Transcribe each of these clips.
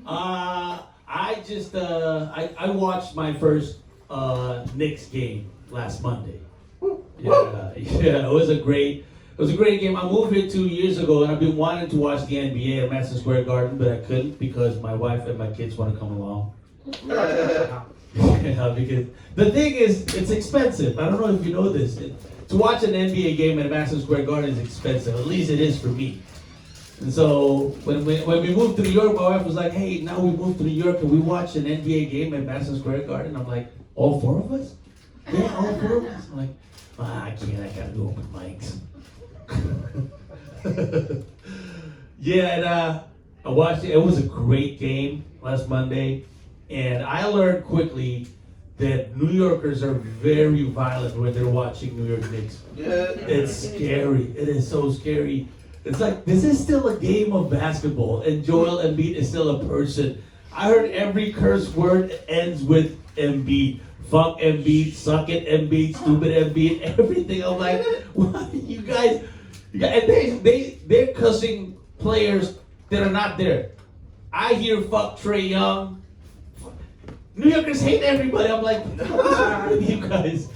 I watched my first Knicks game last Monday. Yeah, it was a great game. I moved here 2 years ago, and I've been wanting to watch the NBA at Madison Square Garden, but I couldn't because my wife and my kids want to come along. Yeah, because the thing is, it's expensive. I don't know if you know this. To watch an NBA game at Madison Square Garden is expensive. At least it is for me. And so when we moved to New York, my wife was like, "Hey, now we moved to New York and we watch an NBA game at Madison Square Garden." I'm like, "All four of us? Yeah, all four of us." I'm like, "I can't. I gotta go open mics." Yeah, and I watched it. It was a great game last Monday, and I learned quickly that New Yorkers are very violent when they're watching New York Knicks. Yeah. It's scary. It is so scary. It's like, this is still a game of basketball, and Joel Embiid is still a person. I heard every curse word ends with Embiid. Fuck Embiid, suck it Embiid, stupid Embiid, everything. I'm like, what you guys? And they're cussing players that are not there. I hear fuck Trae Young. New Yorkers hate everybody. I'm like, what's wrong with you guys?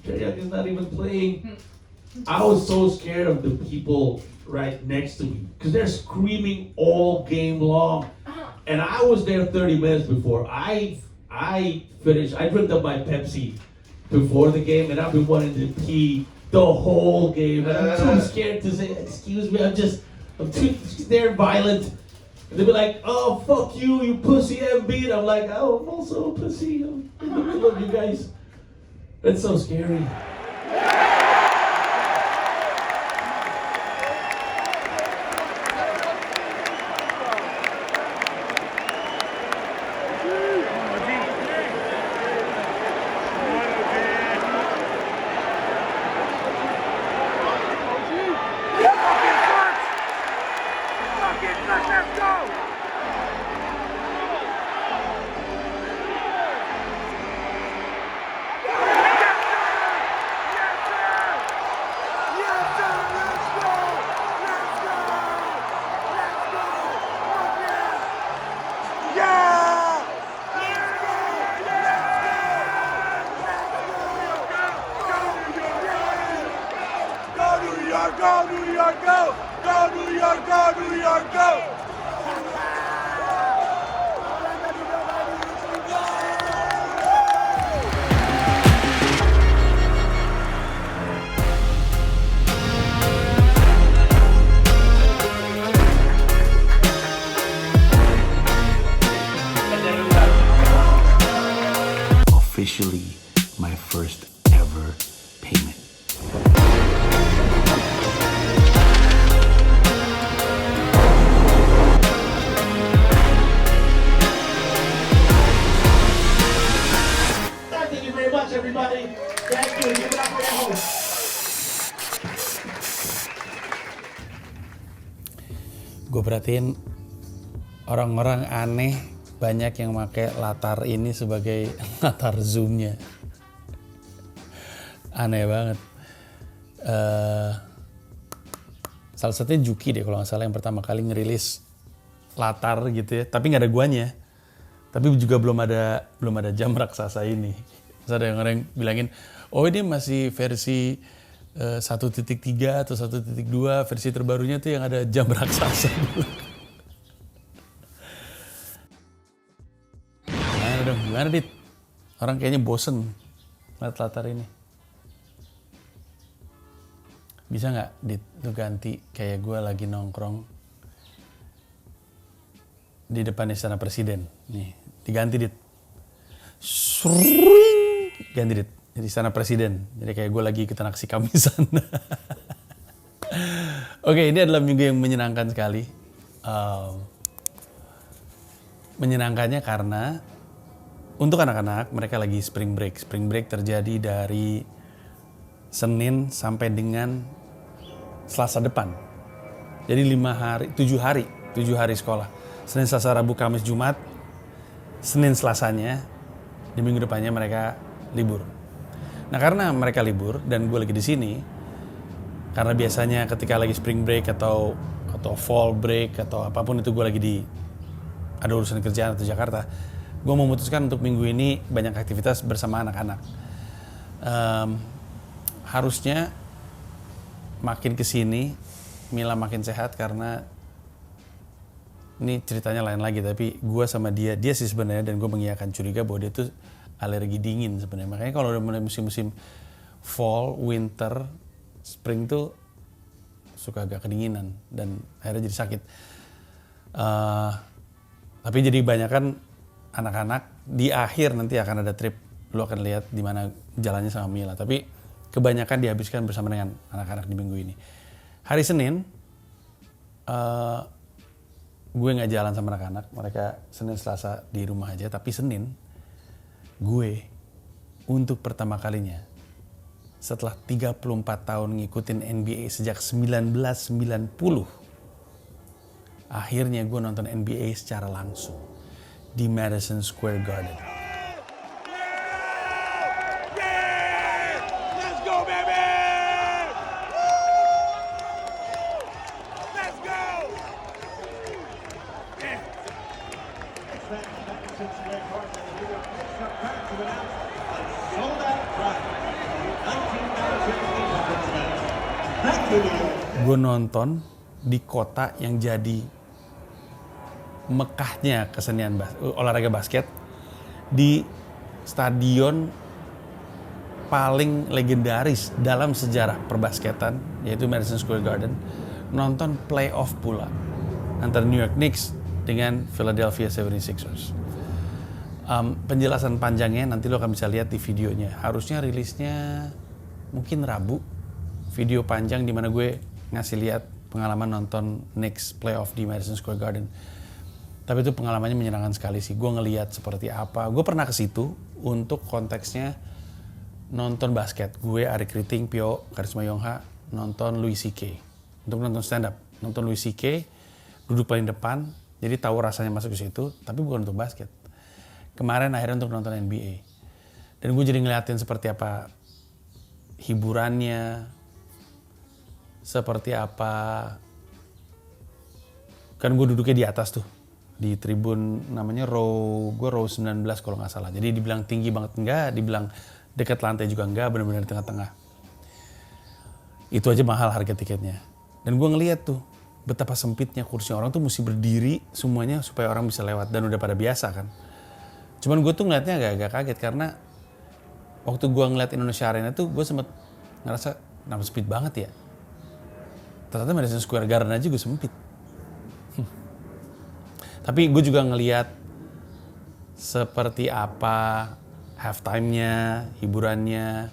Trae Young is not even playing. I was so scared of the people right next to me because they're screaming all game long. And I was there 30 minutes before. I finished. I drank up my Pepsi before the game, and I've been wanting to pee the whole game. And I'm too scared to say, "Excuse me, I'm too." They're violent. They'll be like, "Oh, fuck you, you pussy Embiid." I'm like, "Oh, I'm also a pussy. I'm in the middle of you guys." It's so scary. Go New York, go! Go New York, go New York, go! Officially my first ever payment. Thank you very much, everybody. Thank you. Give it up for your host. Gue perhatiin orang-orang aneh banyak yang pakai latar ini sebagai latar zoomnya. Aneh banget. Salah satunya Juki deh kalau nggak salah yang pertama kali ngerilis latar gitu ya. Tapi nggak ada guanya. Tapi juga belum ada jam raksasa ini. Terus ada yang orang bilangin, oh ini masih versi 1.3 atau 1.2, versi terbarunya tuh yang ada jam raksasa. Gimana Dit? Orang kayaknya bosen lihat latar ini. Bisa nggak Dit, lu ganti kayak gue lagi nongkrong di depan Istana Presiden. Nih, diganti Dit. Sering ganti Dit. Di Istana Presiden. Jadi kayak gue lagi ikutan aksi Kamisan. Oke, ini adalah minggu yang menyenangkan sekali. Menyenangkannya karena untuk anak-anak, mereka lagi spring break. Spring break terjadi dari Senin sampai dengan Selasa depan. Jadi 7 hari sekolah. Senin, Selasa, Rabu, Kamis, Jumat. Senin, Selasanya, di minggu depannya mereka libur. Nah karena mereka libur dan gue lagi di sini, karena biasanya ketika lagi spring break atau fall break atau apapun itu gue lagi di ada urusan kerjaan atau Jakarta, gue memutuskan untuk minggu ini banyak aktivitas bersama anak-anak. Harusnya makin kesini Mila makin sehat karena ini ceritanya lain lagi, tapi gue sama dia sih sebenarnya, dan gue mengiyakan curiga bahwa dia tuh alergi dingin sebenarnya. Makanya kalau udah mulai musim-musim fall, winter, spring tuh suka agak kedinginan dan akhirnya jadi sakit. Tapi jadi banyakan anak-anak di akhir nanti akan ada trip, lu akan lihat di mana jalannya sama Mila. Tapi kebanyakan dihabiskan bersama dengan anak-anak di minggu ini. Hari Senin gue nggak jalan sama anak-anak, mereka Senin Selasa di rumah aja. Tapi Senin gue untuk pertama kalinya setelah 34 tahun ngikutin NBA sejak 1990, akhirnya gue nonton NBA secara langsung di Madison Square Garden. Let's go, baby! Let's go! Gue nonton di kota yang jadi Mekahnya kesenian olahraga basket, di stadion paling legendaris dalam sejarah perbasketan, yaitu Madison Square Garden, nonton playoff pula antara New York Knicks dengan Philadelphia 76ers. Penjelasan panjangnya nanti lo akan bisa lihat di videonya. Harusnya rilisnya mungkin Rabu, video panjang di mana gue ngasih lihat pengalaman nonton Knicks playoff di Madison Square Garden. Tapi itu pengalamannya menyenangkan sekali sih. Gue ngelihat seperti apa. Gue pernah ke situ untuk konteksnya nonton basket. Gue, Arik Riting, Pio, Karisma Yongha nonton Louis C.K. Untuk nonton stand up. Nonton Louis C.K. duduk paling depan. Jadi tahu rasanya masuk ke situ. Tapi bukan untuk basket. Kemarin akhirnya untuk nonton NBA. Dan gue jadi ngeliatin seperti apa hiburannya. Seperti apa. Kan gue duduknya di atas tuh. Di tribun namanya row 19 kalau nggak salah. Jadi dibilang tinggi banget enggak, dibilang dekat lantai juga enggak, benar-benar di tengah-tengah. Itu aja mahal harga tiketnya. Dan gue ngeliat tuh betapa sempitnya kursi, orang tuh mesti berdiri semuanya supaya orang bisa lewat, dan udah pada biasa kan. Cuman gue tuh ngeliatnya agak kaget karena waktu gue ngeliat Indonesia Arena tuh gue sempet ngerasa kenapa sempit banget ya. Ternyata Madison Square Garden aja gue sempit. Tapi gue juga ngeliat seperti apa halftime-nya, hiburannya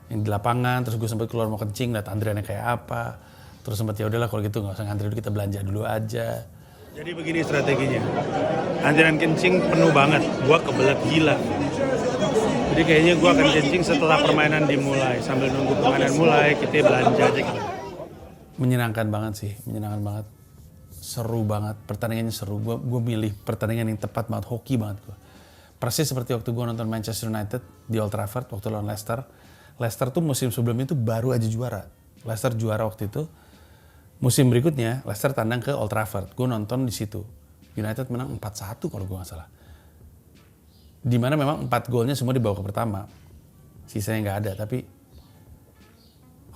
yang di lapangan. Terus gue sempat keluar mau kencing, liat antriannya kayak apa. Terus sempat ya udahlah kalau gitu nggak usah ngantri dulu, kita belanja dulu aja. Jadi begini strateginya, antrian kencing penuh banget, gue kebelet gila. Jadi kayaknya gue akan kencing setelah permainan dimulai, sambil nunggu permainan mulai kita belanja aja gitu. Menyenangkan banget sih, menyenangkan banget. Seru banget, pertandingannya seru. Gue milih pertandingan yang tepat banget, hoki banget gue. Persis seperti waktu gue nonton Manchester United di Old Trafford waktu lawan Leicester. Leicester tuh musim sebelumnya tuh baru aja juara. Leicester juara waktu itu. Musim berikutnya Leicester tandang ke Old Trafford. Gue nonton di situ. United menang 4-1 kalau gue nggak salah. Dimana memang 4 golnya semua di babak pertama. Sisanya nggak ada, tapi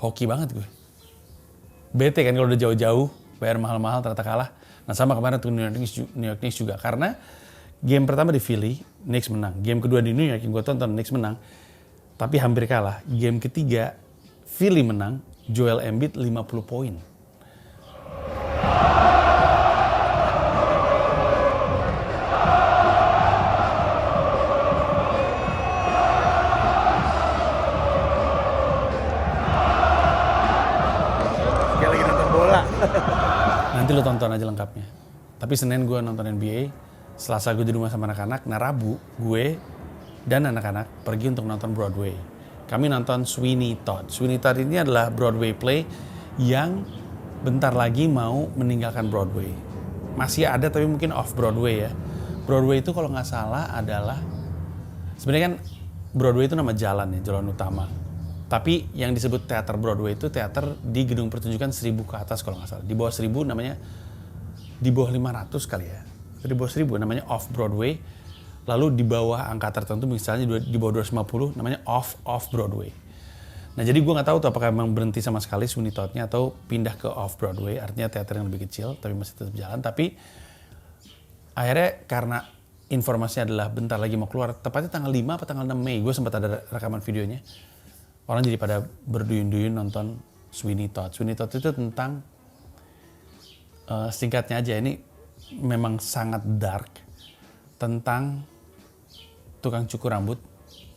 hoki banget gue. Bete kan kalau udah jauh-jauh, bayar mahal-mahal ternyata kalah. Nah sama kemarin tuh New York Knicks juga. Karena game pertama di Philly, Knicks menang. Game kedua di New York yang gue tonton, Knicks menang. Tapi hampir kalah. Game ketiga, Philly menang, Joel Embiid 50 poin. Kayak lagi nonton bola. Nanti lo tonton aja lengkapnya. Tapi Senin gue nonton NBA, Selasa gue di rumah sama anak-anak, nah Rabu gue dan anak-anak pergi untuk nonton Broadway. Kami nonton Sweeney Todd. Sweeney Todd ini adalah Broadway play yang bentar lagi mau meninggalkan Broadway. Masih ada tapi mungkin off Broadway ya. Broadway itu kalau nggak salah adalah, sebenarnya kan Broadway itu nama jalan ya, jalan utama. Tapi yang disebut teater Broadway itu teater di gedung pertunjukan 1000 ke atas kalau nggak salah. Di bawah 1000 namanya, di bawah 500 kali ya. di bawah 1000 namanya off Broadway. Lalu di bawah angka tertentu misalnya di bawah 250 namanya off Broadway. Nah jadi gue nggak tahu tuh apakah memang berhenti sama sekali Sweeney Todd-nya atau pindah ke off Broadway, artinya teater yang lebih kecil tapi masih tetap jalan. Tapi akhirnya karena informasinya adalah bentar lagi mau keluar, tepatnya tanggal 5 atau tanggal 6 Mei, gue sempat ada rekaman videonya. Orang jadi pada berduyun-duyun nonton Sweeney Todd. Sweeney Todd itu tentang, singkatnya aja, ini memang sangat dark, tentang tukang cukur rambut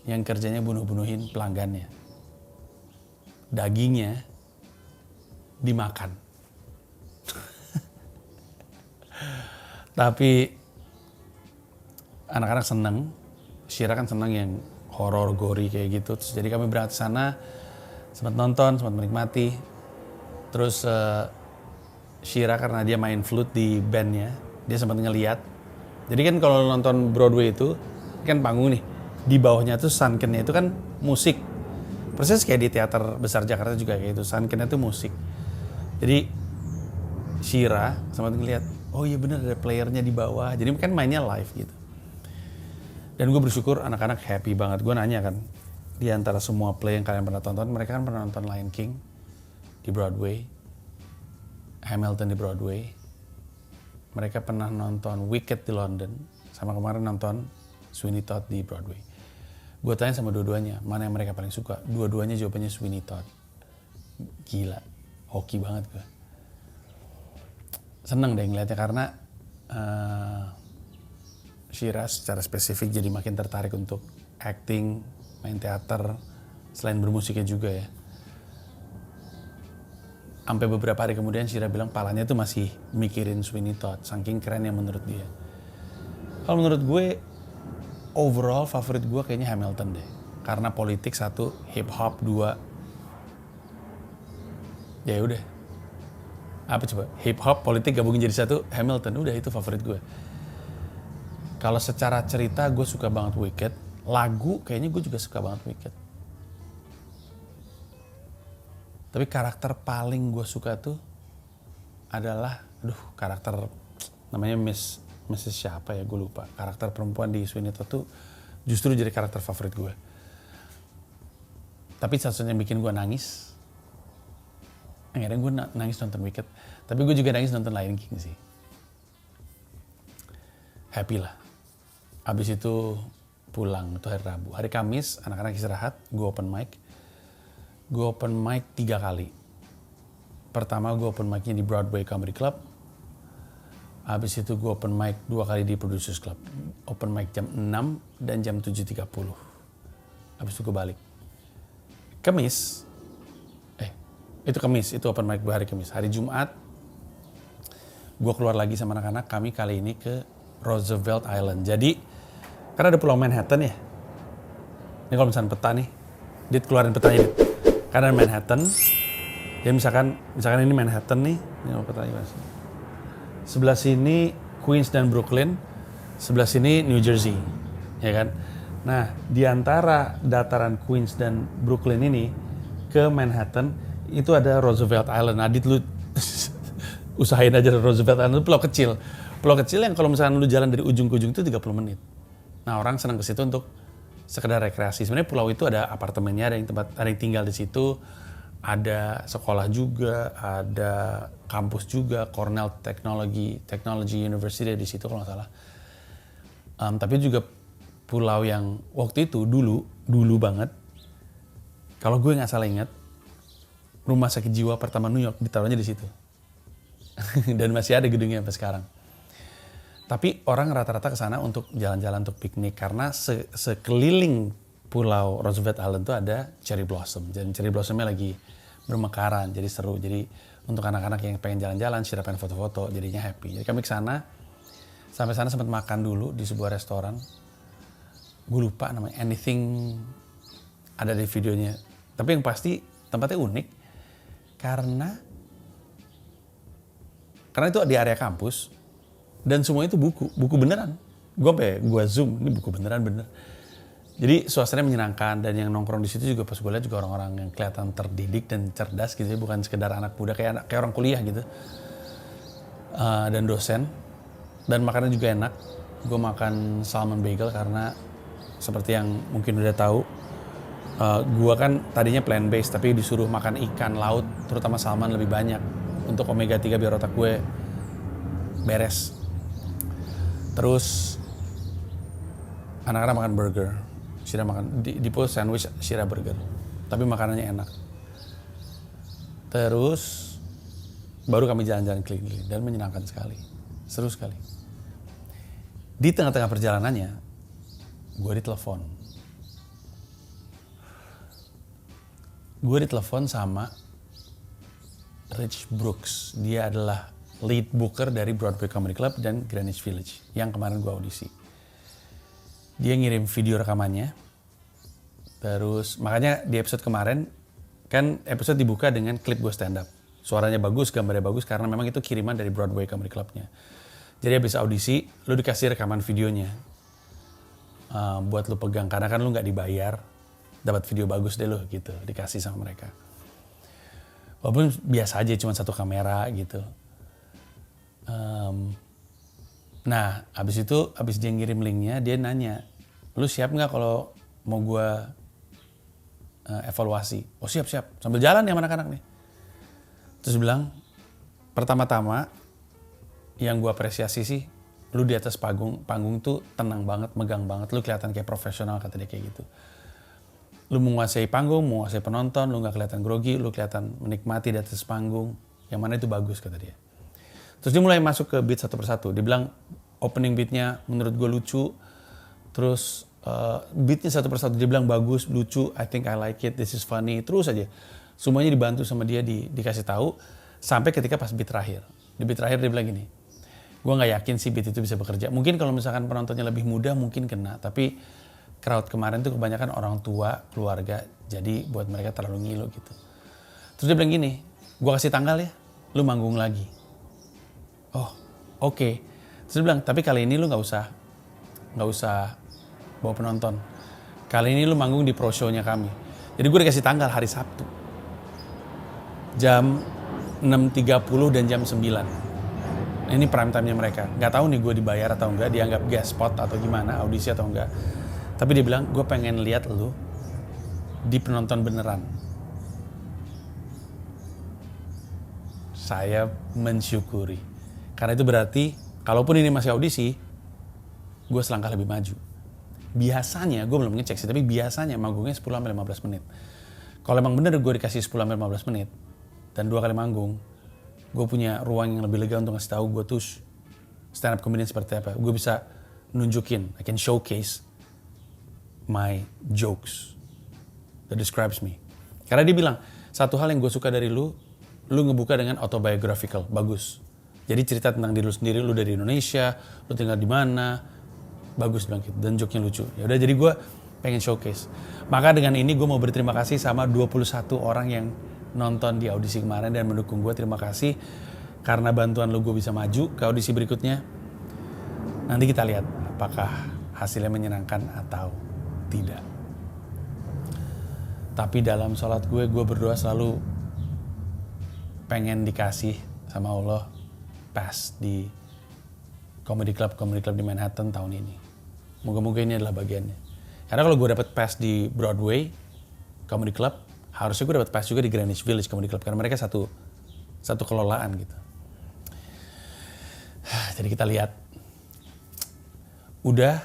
yang kerjanya bunuh-bunuhin pelanggannya. Dagingnya dimakan. Tapi anak-anak seneng, Shira kan seneng yang horor, gory kayak gitu. Terus jadi kami berangkat ke sana, sempat nonton, sempat menikmati. Terus Shira karena dia main flute di bandnya, dia sempat ngeliat. Jadi kan kalau nonton Broadway itu, kan panggung nih, di bawahnya tuh sunken-nya itu kan musik. Persis kayak di teater besar Jakarta juga kayak gitu, sunken-nya tuh musik. Jadi Shira sempat ngeliat, oh iya bener ada playernya di bawah, jadi kan mainnya live gitu. Dan gue bersyukur anak-anak happy banget. Gue nanya kan, di antara semua play yang kalian pernah tonton, mereka kan pernah nonton Lion King di Broadway, Hamilton di Broadway, mereka pernah nonton Wicked di London, sama kemarin nonton Sweeney Todd di Broadway. Gue tanya sama dua-duanya, mana yang mereka paling suka? Dua-duanya jawabannya Sweeney Todd. Gila, hoki banget gue. Seneng deh ngeliatnya karena Shira secara spesifik jadi makin tertarik untuk acting, main teater, selain bermusiknya juga ya. Sampai beberapa hari kemudian Shira bilang palanya tuh masih mikirin Sweeney Todd, saking kerennya menurut dia. Kalau menurut gue, overall favorit gue kayaknya Hamilton deh. Karena politik 1, hip hop 2. Ya udah. Apa coba? Hip hop, politik gabungin jadi 1, Hamilton. Udah itu favorit gue. Kalau secara cerita gue suka banget Wicked. Lagu kayaknya gue juga suka banget Wicked. Tapi karakter paling gue suka tuh adalah, karakter namanya Mrs. siapa ya, gue lupa. Karakter perempuan di Sweeney Todd tuh justru jadi karakter favorit gue. Tapi satu-satunya yang bikin gue nangis, akhirnya gue nangis nonton Wicked. Tapi gue juga nangis nonton Lion King sih. Happy lah. Abis itu pulang, itu hari Rabu. Hari Kamis, anak-anak istirahat, gue open mic. Gue open mic 3 kali. Pertama gue open mic-nya di Broadway Comedy Club. Habis itu gue open mic 2 kali di Producers Club. Open mic jam 6 dan jam 7.30. Habis itu gue balik. Kamis, itu Kamis, itu open mic gue hari Kamis. Hari Jumat, gue keluar lagi sama anak-anak, kami kali ini ke Roosevelt Island. Jadi, karena ada Pulau Manhattan ya. Ini kalau misalnya peta nih, dia keluarin petanya. Karena ada Manhattan, jadi misalkan ini Manhattan nih, ini mau petanya mas. Sebelah sini Queens dan Brooklyn, sebelah sini New Jersey, ya kan? Nah, di antara dataran Queens dan Brooklyn ini ke Manhattan itu ada Roosevelt Island. Adit lu usahain aja Roosevelt Island, itu pulau kecil. Pulau kecil yang kalau misalnya lu jalan dari ujung ke ujung itu 30 menit. Nah, orang senang ke situ untuk sekedar rekreasi. Sebenarnya pulau itu ada apartemennya, ada yang tinggal di situ, ada sekolah juga, ada kampus juga, Cornell Technology University di situ kalau nggak salah. Tapi juga pulau yang waktu itu dulu banget, kalau gue nggak salah ingat, rumah sakit jiwa pertama New York ditaruhnya di situ. Dan masih ada gedungnya sampai sekarang. Tapi orang rata-rata ke sana untuk jalan-jalan, untuk piknik, karena sekeliling pulau Roosevelt Island itu ada cherry blossom. Dan cherry blossomnya lagi bermekaran, jadi seru. Jadi untuk anak-anak yang pengen jalan-jalan, siapa pengen foto-foto, jadinya happy. Jadi kami ke sana, sampai sana sempat makan dulu di sebuah restoran. Gue lupa namanya, Anything, ada di videonya. Tapi yang pasti tempatnya unik, karena itu di area kampus. Dan semua itu buku beneran. Gue zoom, ini buku beneran. Jadi suasananya menyenangkan, dan yang nongkrong di situ juga pas gue lihat juga orang-orang yang kelihatan terdidik dan cerdas gitu ya, bukan sekedar anak muda kayak orang kuliah gitu. Dan dosen. Dan makannya juga enak. Gue makan salmon bagel karena seperti yang mungkin udah tahu, gue kan tadinya plant based tapi disuruh makan ikan laut, terutama salmon lebih banyak untuk omega 3 biar otak gue beres. Terus anak-anak makan burger, Shira makan di post sandwich, Shira burger, tapi makanannya enak. Terus baru kami jalan-jalan keliling dan menyenangkan sekali, seru sekali. Di tengah-tengah perjalanannya, gue ditelepon. Gue ditelepon sama Rich Brooks. Dia adalah lead booker dari Broadway Comedy Club dan Greenwich Village yang kemarin gue audisi. Dia ngirim video rekamannya. Terus makanya di episode kemarin kan episode dibuka dengan klip gue stand up. Suaranya bagus, gambarnya bagus karena memang itu kiriman dari Broadway Comedy Club-nya. Jadi habis audisi, lu dikasih rekaman videonya buat lu pegang karena kan lu nggak dibayar, dapat video bagus deh lu gitu, dikasih sama mereka. Walaupun biasa aja, cuma satu kamera gitu. Nah, habis dia ngirim linknya, dia nanya, lu siap nggak kalau mau gue evaluasi? Oh siap, sambil jalan ya sama anak-anak nih. Terus bilang, pertama-tama yang gue apresiasi sih, lu di atas panggung tuh tenang banget, megang banget, lu kelihatan kayak profesional, kata dia kayak gitu. Lu menguasai panggung, menguasai penonton, lu gak kelihatan grogi, lu kelihatan menikmati di atas panggung, yang mana itu bagus, kata dia. Terus dia mulai masuk ke beat satu persatu, dia bilang opening beatnya menurut gue lucu, terus beatnya satu persatu, dia bilang bagus, lucu, I think I like it, this is funny, terus aja. Semuanya dibantu sama dia, dikasih tahu sampai ketika pas beat terakhir. Di beat terakhir dia bilang gini, gue nggak yakin sih beat itu bisa bekerja. Mungkin kalau misalkan penontonnya lebih muda mungkin kena, tapi crowd kemarin tuh kebanyakan orang tua, keluarga, jadi buat mereka terlalu ngilu gitu. Terus dia bilang gini, gue kasih tanggal ya, lu manggung lagi. Oh, oke. Terus dia bilang, tapi kali ini lu nggak usah bawa penonton. Kali ini lu manggung di pro show-nya kami. Jadi gue dikasih tanggal hari Sabtu. Jam 6.30 dan jam 9. Ini prime time-nya mereka. Gak tahu nih gue dibayar atau enggak, dianggap guest spot atau gimana, audisi atau enggak. Tapi dia bilang, gue pengen lihat lu di penonton beneran. Saya mensyukuri. Karena itu berarti, kalaupun ini masih audisi, gue selangkah lebih maju. Biasanya, gue belum ngecek sih, tapi biasanya manggungnya 10-15 menit. Kalau emang bener gue dikasih 10-15 menit, dan 2 kali manggung, gue punya ruang yang lebih lega untuk ngasih tahu gue tuh stand up comedian seperti apa. Gue bisa nunjukin, I can showcase my jokes that describes me. Karena dia bilang, satu hal yang gue suka dari lu ngebuka dengan autobiographical, bagus. Jadi cerita tentang diri lu sendiri, lu dari Indonesia, lu tinggal di mana, bagus bilang gitu, dan joke-nya lucu. Ya udah, jadi gue pengen showcase. Maka dengan ini gue mau berterima kasih sama 21 orang yang nonton di audisi kemarin dan mendukung gue. Terima kasih, karena bantuan lu gue bisa maju ke audisi berikutnya. Nanti kita lihat apakah hasilnya menyenangkan atau tidak. Tapi dalam sholat gue berdoa selalu pengen dikasih sama Allah pass di comedy club di Manhattan tahun ini. Moga-moga ini adalah bagiannya. Karena kalau gue dapet pass di Broadway Comedy Club, harusnya gue dapat pass juga di Greenwich Village Comedy Club karena mereka satu kelolaan gitu. Jadi kita lihat. Udah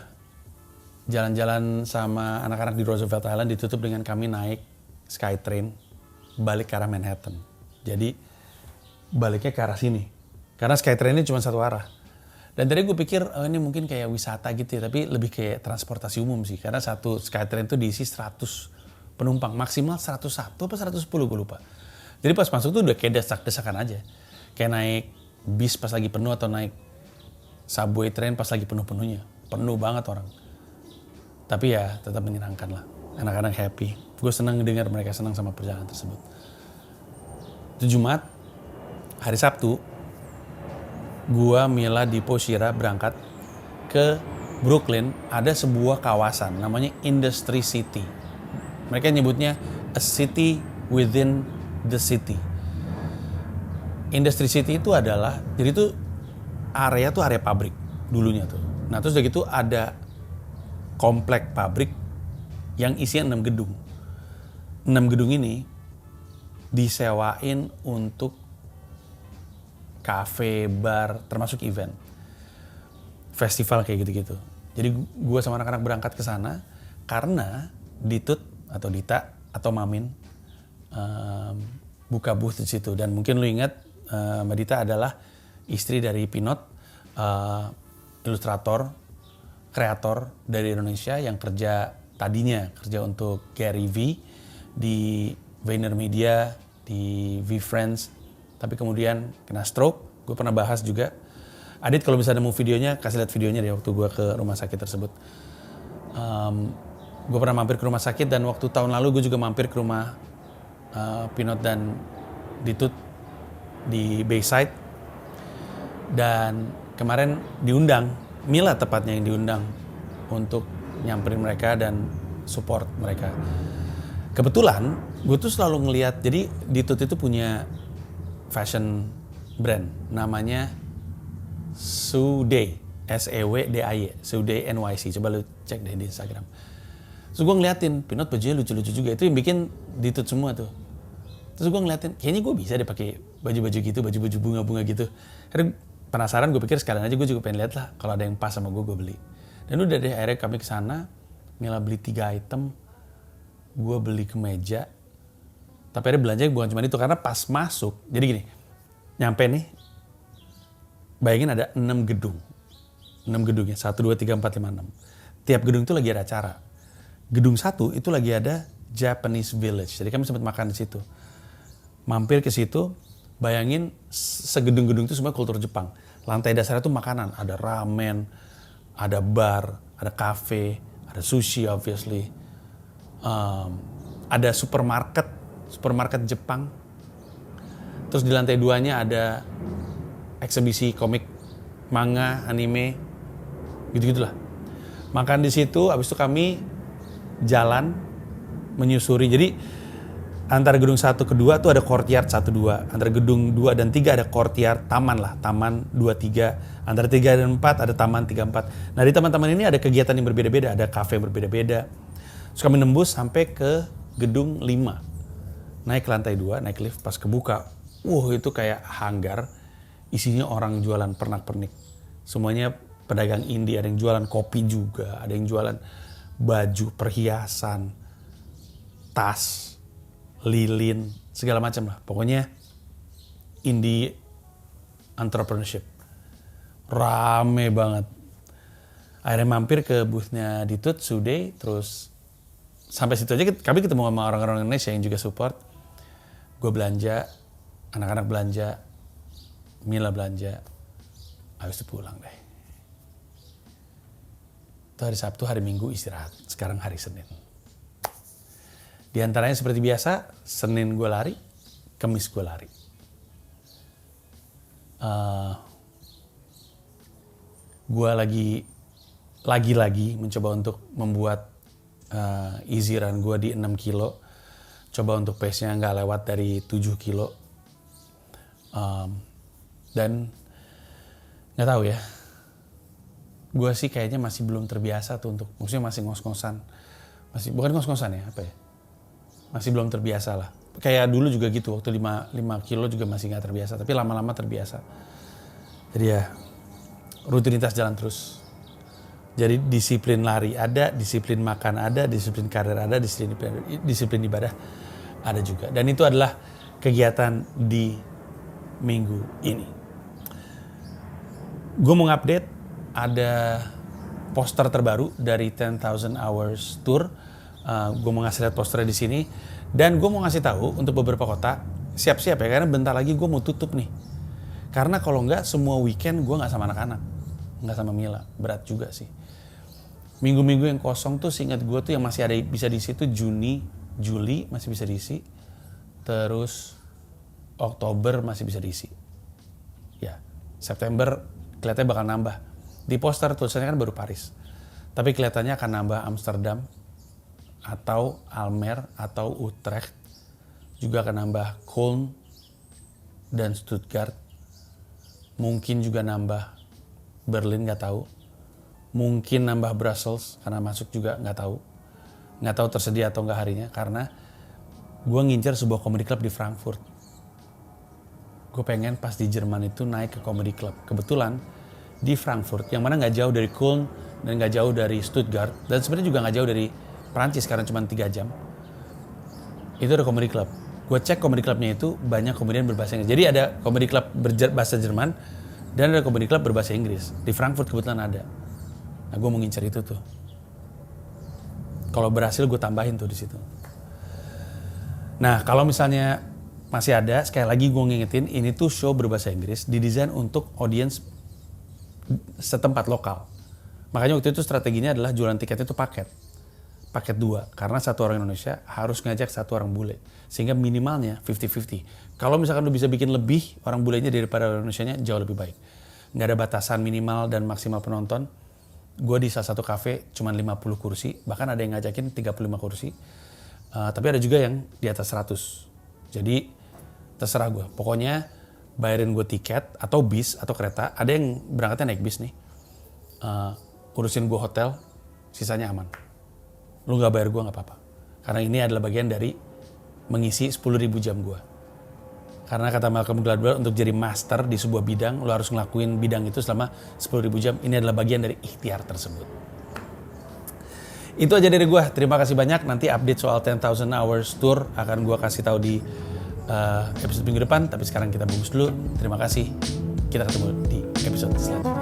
jalan-jalan sama anak-anak di Roosevelt Island ditutup dengan kami naik Skytrain balik ke arah Manhattan. Jadi baliknya ke arah sini. Karena Skytrain ini cuma satu arah. Dan tadi gue pikir ini mungkin kayak wisata gitu ya, tapi lebih kayak transportasi umum sih. Karena satu Skytrain itu diisi 100 penumpang, maksimal 101 apa 110 gue lupa. Jadi pas masuk tuh udah kayak desak-desakan aja. Kayak naik bis pas lagi penuh atau naik subway train pas lagi penuh-penuhnya. Penuh banget orang. Tapi ya tetap menyenangkan lah. Anak-anak happy. Gue senang dengar mereka senang sama perjalanan tersebut. Itu Jumat, hari Sabtu, gue, Mila, Dipo, Shira berangkat ke Brooklyn. Ada sebuah kawasan namanya Industry City. Mereka nyebutnya a city within the city. Industry City itu adalah, jadi itu area pabrik. dulunya tuh. Nah terus udah gitu ada komplek pabrik yang isinya 6 gedung. 6 gedung ini disewain untuk kafe, bar, termasuk event. Festival kayak gitu-gitu. Jadi gue sama anak-anak berangkat ke sana karena Ditut atau Dita atau Mamin buka booth di situ. Dan mungkin lu ingat Mbak Dita adalah istri dari Pinot, ilustrator, kreator dari Indonesia yang tadinya kerja untuk Gary V di VaynerMedia, di VFriends, tapi kemudian kena stroke. Gue pernah bahas juga. Adit kalau bisa nemu videonya, kasih lihat videonya deh waktu gue ke rumah sakit tersebut. Gue pernah mampir ke rumah sakit dan waktu tahun lalu gue juga mampir ke rumah Pinot dan Ditut di Bayside. Dan kemarin diundang, Mila tepatnya yang diundang untuk nyamperin mereka dan support mereka. Kebetulan gue tuh selalu ngelihat, jadi Ditut itu punya fashion brand namanya Sewday, SEWDAY, Sewday NYC. Coba lu cek deh di Instagram. Terus gue ngeliatin, Pinot bajunya lucu-lucu juga. Itu yang bikin Ditut semua tuh. Terus gue ngeliatin, kayaknya gue bisa deh pakai baju-baju gitu, baju-baju bunga-bunga gitu. Akhirnya penasaran, gue pikir sekalian aja gue juga pengen lihat lah. Kalau ada yang pas sama gue beli. Dan udah deh, akhirnya kami kesana, Mila beli 3 item, gue beli kemeja. Tapi akhirnya belanja bukan cuma itu, karena pas masuk, jadi gini, nyampe nih, bayangin ada 6 gedung. 6 gedungnya, 1, 2, 3, 4, 5, 6. Tiap gedung itu lagi ada acara. Gedung 1 itu lagi ada Japanese Village, jadi kami sempat makan di situ. Mampir ke situ, bayangin segedung-gedung itu semua kultur Jepang. Lantai dasarnya itu makanan, ada ramen, ada bar, ada cafe, ada sushi obviously. Ada supermarket Jepang. Terus di lantai 2-nya ada eksebisi komik, manga, anime, gitu-gitulah. Makan di situ, habis itu kami jalan menyusuri. Jadi antara gedung 1 ke 2 tuh ada courtyard 1, 2. Antara gedung 2 dan 3 ada courtyard, taman lah, taman 2, 3. Antara 3 dan 4 ada taman 3, 4. Nah di taman-taman ini ada kegiatan yang berbeda-beda, ada kafe yang berbeda-beda. Terus kami nembus sampai ke gedung 5. Naik ke lantai 2, naik lift, pas kebuka, itu kayak hanggar, isinya orang jualan pernak-pernik. Semuanya pedagang indie, ada yang jualan kopi juga, ada yang jualan baju, perhiasan, tas, lilin, segala macam lah. Pokoknya indie entrepreneurship. Rame banget. Akhirnya mampir ke booth-nya Ditut, Sewday, terus sampai situ aja kami ketemu sama orang-orang Indonesia yang juga support. Gue belanja, anak-anak belanja, Mila belanja, habis itu pulang deh. Itu hari Sabtu, hari Minggu istirahat. Sekarang hari Senin. Di antaranya seperti biasa, Senin gue lari, Kamis gue lari. Gue lagi-lagi mencoba untuk membuat easy run gue di 6 kilo. Coba untuk pace-nya nggak lewat dari 7 kilo. Dan nggak tahu ya. Gue sih kayaknya masih belum terbiasa tuh untuk, maksudnya masih ngos-ngosan. Bukan ngos-ngosan ya, apa ya. Masih belum terbiasa lah. Kayak dulu juga gitu, waktu 5 kilo juga masih nggak terbiasa. Tapi lama-lama terbiasa. Jadi ya, rutinitas jalan terus. Jadi disiplin lari ada, disiplin makan ada, disiplin karir ada, disiplin ibadah ada juga. Dan itu adalah kegiatan di minggu ini. Gue mau ngupdate, ada poster terbaru dari 10,000 Hours Tour. Gue mau ngasih lihat posternya di sini. Dan gue mau ngasih tahu untuk beberapa kota, siap-siap ya, karena bentar lagi gue mau tutup nih. Karena kalau nggak, semua weekend gue nggak sama anak-anak. Nggak sama Mila, berat juga sih. Minggu-minggu yang kosong tuh seingat gue tuh yang masih ada bisa diisi tuh Juni, Juli masih bisa diisi. Terus Oktober masih bisa diisi. Ya, September kelihatannya bakal nambah. Di poster tulisannya kan baru Paris. Tapi kelihatannya akan nambah Amsterdam atau Almer atau Utrecht. Juga akan nambah Köln dan Stuttgart. Mungkin juga nambah Berlin nggak tahu. Mungkin nambah Brussels karena masuk juga nggak tahu. Nggak tahu tersedia atau nggak harinya karena gue ngincer sebuah comedy club di Frankfurt. Gue pengen pas di Jerman itu naik ke comedy club. Kebetulan di Frankfurt yang mana nggak jauh dari Köln dan nggak jauh dari Stuttgart dan sebenarnya juga nggak jauh dari Prancis karena cuma 3 jam. Itu ada comedy club. Gue cek comedy clubnya itu banyak komedian berbahasa Inggris. Jadi ada comedy club berbahasa Jerman dan ada comedy club berbahasa Inggris. Di Frankfurt kebetulan ada. Nah gue mau ngincer itu tuh. Kalau berhasil gue tambahin tuh di situ. Nah kalau misalnya masih ada, sekali lagi gue ngingetin, ini tuh show berbahasa Inggris didesain untuk audiens setempat lokal. Makanya waktu itu strateginya adalah jualan tiketnya itu paket 2 karena satu orang Indonesia harus ngajak satu orang bule sehingga minimalnya 50-50. Kalau misalkan lu bisa bikin lebih orang bulenya daripada orang Indonesianya jauh lebih baik. Nggak ada batasan minimal dan maksimal penonton. Gue di salah satu kafe cuma 50 kursi, bahkan ada yang ngajakin 35 kursi. Tapi ada juga yang di atas 100. Jadi terserah gue. Pokoknya bayarin gue tiket atau bis atau kereta. Ada yang berangkatnya naik bis nih. Urusin gue hotel, sisanya aman. Lu gak bayar gue gak apa-apa. Karena ini adalah bagian dari mengisi 10.000 jam gue. Karena kata Malcolm Gladwell untuk jadi master di sebuah bidang, lu harus ngelakuin bidang itu selama 10.000 jam. Ini adalah bagian dari ikhtiar tersebut. Itu aja dari gue. Terima kasih banyak. Nanti update soal 10,000 Hours Tour akan gue kasih tahu di episode minggu depan. Tapi sekarang kita bungkus dulu. Terima kasih. Kita ketemu di episode selanjutnya.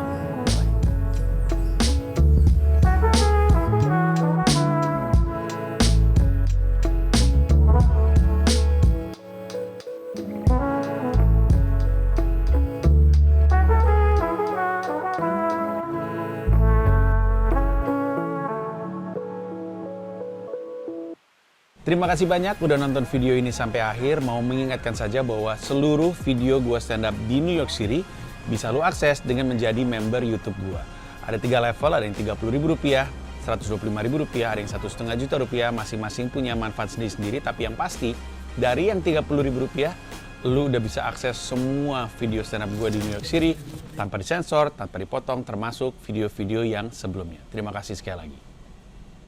Terima kasih banyak udah nonton video ini sampai akhir. Mau mengingatkan saja bahwa seluruh video gua stand up di New York City bisa lu akses dengan menjadi member YouTube gua. Ada 3 level, ada yang Rp30.000, Rp125.000, ada yang Rp1,5 juta, masing-masing punya manfaat sendiri-sendiri. Tapi yang pasti, dari yang Rp30.000, lu udah bisa akses semua video stand up gua di New York City tanpa disensor, tanpa dipotong, termasuk video-video yang sebelumnya. Terima kasih sekali lagi.